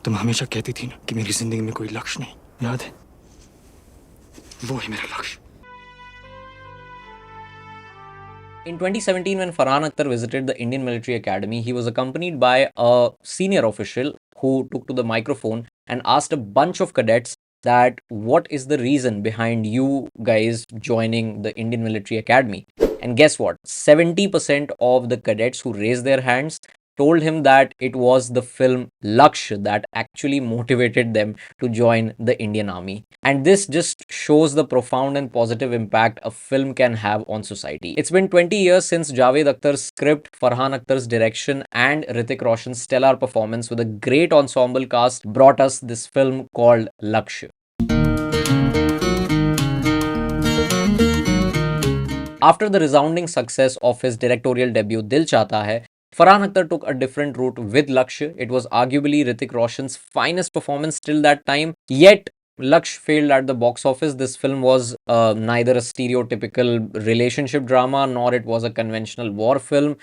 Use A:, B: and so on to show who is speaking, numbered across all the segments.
A: तुम हमेशा कहती थी ना कि मेरी जिंदगी में कोई लक्ष्य नहीं, याद है? वो है मेरा लक्ष्य।
B: In 2017, when Farhan Akhtar visited the Indian Military Academy, he was accompanied by a senior official who took to the microphone and asked a bunch of cadets that what is the reason behind you guys joining the Indian Military Academy. And guess what? 70% of the cadets who raised their hands told him that it was the film Lakshya that actually motivated them to join the Indian Army. And this just shows the profound and positive impact a film can have on society. It's been 20 years since Javed Akhtar's script, Farhan Akhtar's direction, and Hrithik Roshan's stellar performance with a great ensemble cast brought us this film called Lakshya. After the resounding success of his directorial debut Dil Chahta Hai, Farhan Akhtar took a different route with Lakshya. It was arguably Hrithik Roshan's finest performance till that time, yet Lakshya failed at the box office. This film was neither a stereotypical relationship drama nor it was a conventional war film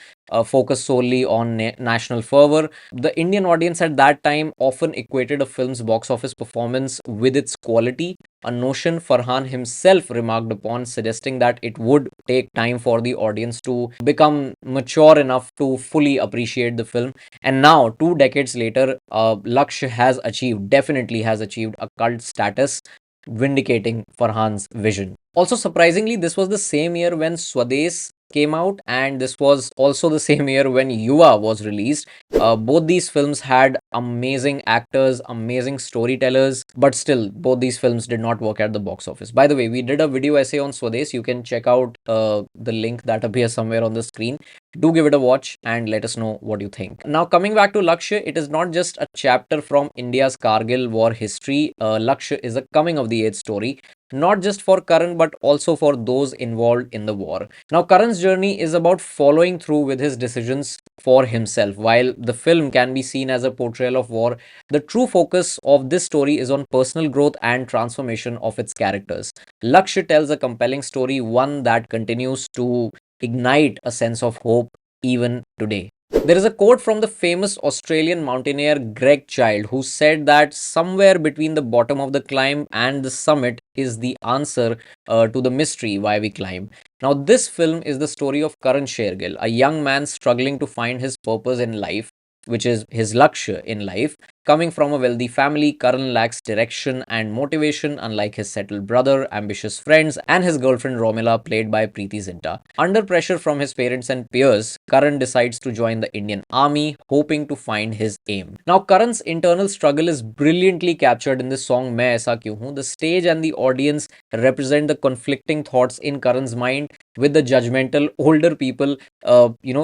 B: focused solely on national fervor. The Indian audience at that time often equated a film's box office performance with its quality, a notion Farhan himself remarked upon, suggesting that it would take time for the audience to become mature enough to fully appreciate the film. And now, 2 decades later, Lakshya has achieved, definitely has achieved a cult status, vindicating Farhan's vision. Also, surprisingly, this was the same year when Swades came out, and this was also the same year when Yuva was released. Both these films had amazing actors, amazing storytellers, but still, both these films did not work at the box office. By the way, we did a video essay on Swades. You can check out the link that appears somewhere on the screen. Do give it a watch and let us know what you think. Now, coming back to Lakshya, it is not just a chapter from India's Kargil war history. Lakshya is a coming of the age story, not just for Karan but also for those involved in the war. Now, Karan's journey is about following through with his decisions for himself. While the film can be seen as a portrayal of war, the true focus of this story is on personal growth and transformation of its characters. Lakshya tells a compelling story, one that continues to ignite a sense of hope even today. There is a quote from the famous Australian mountaineer Greg Child who said that somewhere between the bottom of the climb and the summit is the answer to the mystery why we climb. Now, this film is the story of Karan Shergill, a young man struggling to find his purpose in life, which is his Lakshya in life. Coming from a wealthy family, Karan lacks direction and motivation, unlike his settled brother, ambitious friends, and his girlfriend Romila, played by Preeti Zinta. Under pressure from his parents and peers, Karan decides to join the Indian Army, hoping to find his aim. Now, Karan's internal struggle is brilliantly captured in this song Main Aisa Kyun Hu. The stage and the audience represent the conflicting thoughts in Karan's mind, with the judgmental older people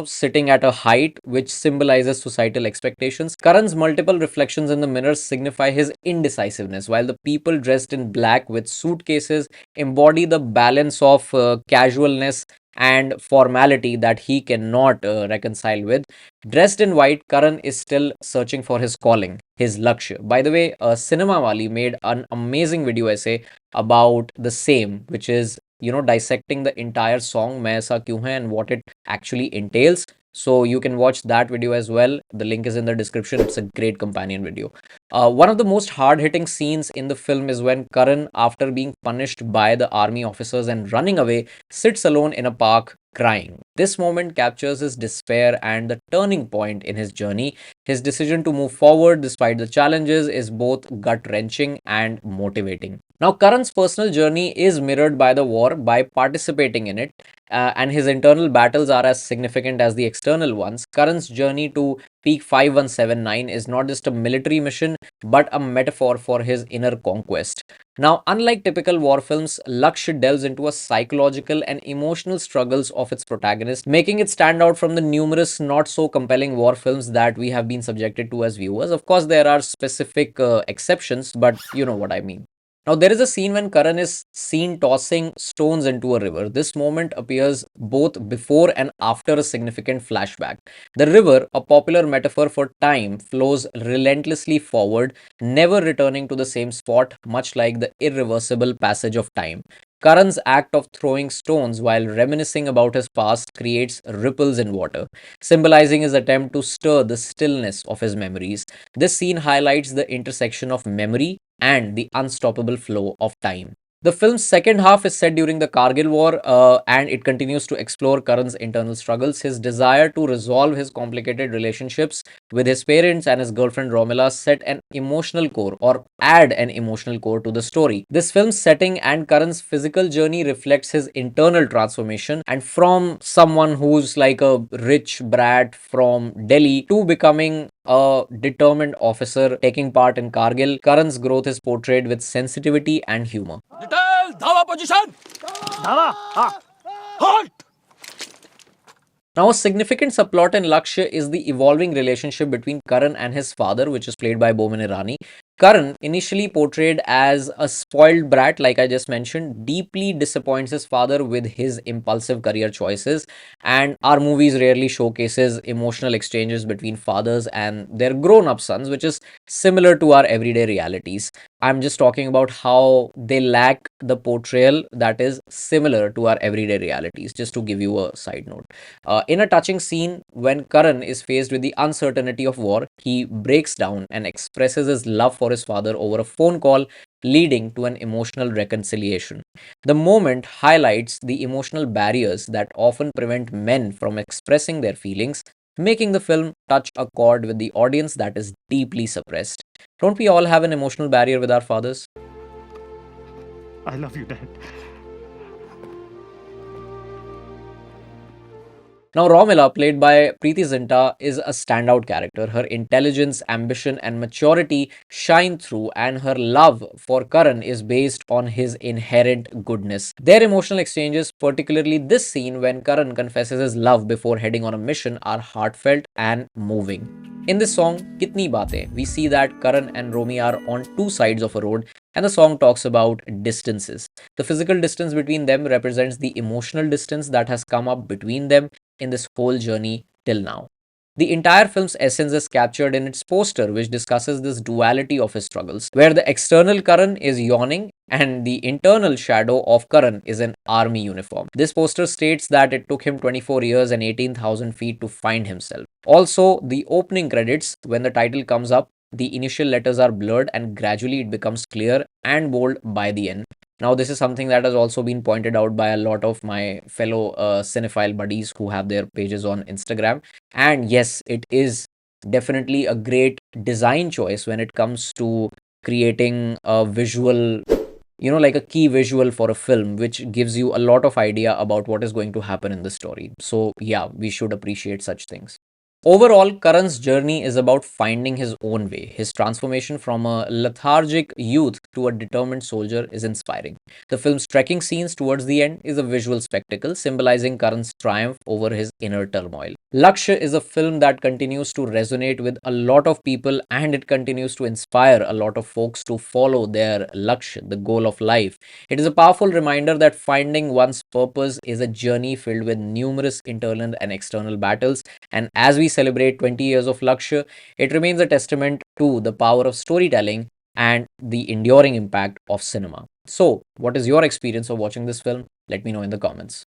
B: sitting at a height which symbolizes societal expectations. Karan's multiple reflections in the mirror signify his indecisiveness, while the people dressed in black with suitcases embody the balance of casualness and formality that he cannot reconcile with. Dressed in white, Karan is still searching for his calling, his Lakshya. By the way, Cinema Wali made an amazing video essay about the same, which is dissecting the entire song Main Aisa Kyun Hai and what it actually entails. So you can watch that video as well. The link is in the description. It's a great companion video. One of the most hard-hitting scenes in the film is when Karan, after being punished by the army officers and running away, sits alone in a park crying. This moment captures his despair and the turning point in his journey. His decision to move forward despite the challenges is both gut-wrenching and motivating. Now, Karan's personal journey is mirrored by the war by participating in it, and his internal battles are as significant as the external ones. Karan's journey to Peak 5179 is not just a military mission but a metaphor for his inner conquest. Now, unlike typical war films, Lakshya delves into a psychological and emotional struggles of its protagonist, making it stand out from the numerous not so compelling war films that we have been subjected to as viewers. Of course, there are specific exceptions, but you know what I mean. Now, there is a scene when Karan is seen tossing stones into a river. This moment appears both before and after a significant flashback. The river, a popular metaphor for time, flows relentlessly forward, never returning to the same spot, much like the irreversible passage of time. Karan's act of throwing stones while reminiscing about his past creates ripples in water, symbolizing his attempt to stir the stillness of his memories. This scene highlights the intersection of memory and the unstoppable flow of time. The film's second half is set during the Kargil War, and it continues to explore Karan's internal struggles. His desire to resolve his complicated relationships with his parents and his girlfriend Romila set an emotional core or add an emotional core to the story. This film's setting and Karan's physical journey reflects his internal transformation, and from someone who's like a rich brat from Delhi to becoming a determined officer taking part in Kargil, Karan's growth is portrayed with sensitivity and humor.
A: Detail, Dhava position! Dhava, halt!
B: Now, a significant subplot in Lakshya is the evolving relationship between Karan and his father, which is played by Boman Irani. Karan, initially portrayed as a spoiled brat, like I just mentioned, deeply disappoints his father with his impulsive career choices, and our movies rarely showcases emotional exchanges between fathers and their grown-up sons, which is similar to our everyday realities. I'm just talking about how they lack the portrayal that is similar to our everyday realities, just to give you a side note. In a touching scene, when Karan is faced with the uncertainty of war, he breaks down and expresses his love for his father over a phone call, leading to an emotional reconciliation. The moment highlights the emotional barriers that often prevent men from expressing their feelings, making the film touch a chord with the audience that is deeply suppressed. Don't we all have an emotional barrier with our fathers?
A: I love you, Dad.
B: Now, Romila, played by Preeti Zinta, is a standout character. Her intelligence, ambition, and maturity shine through, and her love for Karan is based on his inherent goodness. Their emotional exchanges, particularly this scene when Karan confesses his love before heading on a mission, are heartfelt and moving. In this song, Kitni Baatein, we see that Karan and Romy are on two sides of a road, and the song talks about distances. The physical distance between them represents the emotional distance that has come up between them in this whole journey till now. The entire film's essence is captured in its poster, which discusses this duality of his struggles, where the external Karan is yawning and the internal shadow of Karan is an army uniform. This poster states that it took him 24 years and 18,000 feet to find himself. Also, the opening credits, when the title comes up, the initial letters are blurred and gradually it becomes clear and bold by the end. Now, this is something that has also been pointed out by a lot of my fellow cinephile buddies who have their pages on Instagram. And yes, it is definitely a great design choice when it comes to creating a visual, like a key visual for a film, which gives you a lot of idea about what is going to happen in the story. So, yeah, we should appreciate such things. Overall, Karan's journey is about finding his own way. His transformation from a lethargic youth to a determined soldier is inspiring. The film's trekking scenes towards the end is a visual spectacle symbolizing Karan's triumph over his inner turmoil. Lakshya is a film that continues to resonate with a lot of people, and it continues to inspire a lot of folks to follow their Lakshya, the goal of life. It is a powerful reminder that finding one's purpose is a journey filled with numerous internal and external battles, and as we celebrate 20 years of Lakshya, it remains a testament to the power of storytelling and the enduring impact of cinema. So, what is your experience of watching this film? Let me know in the comments.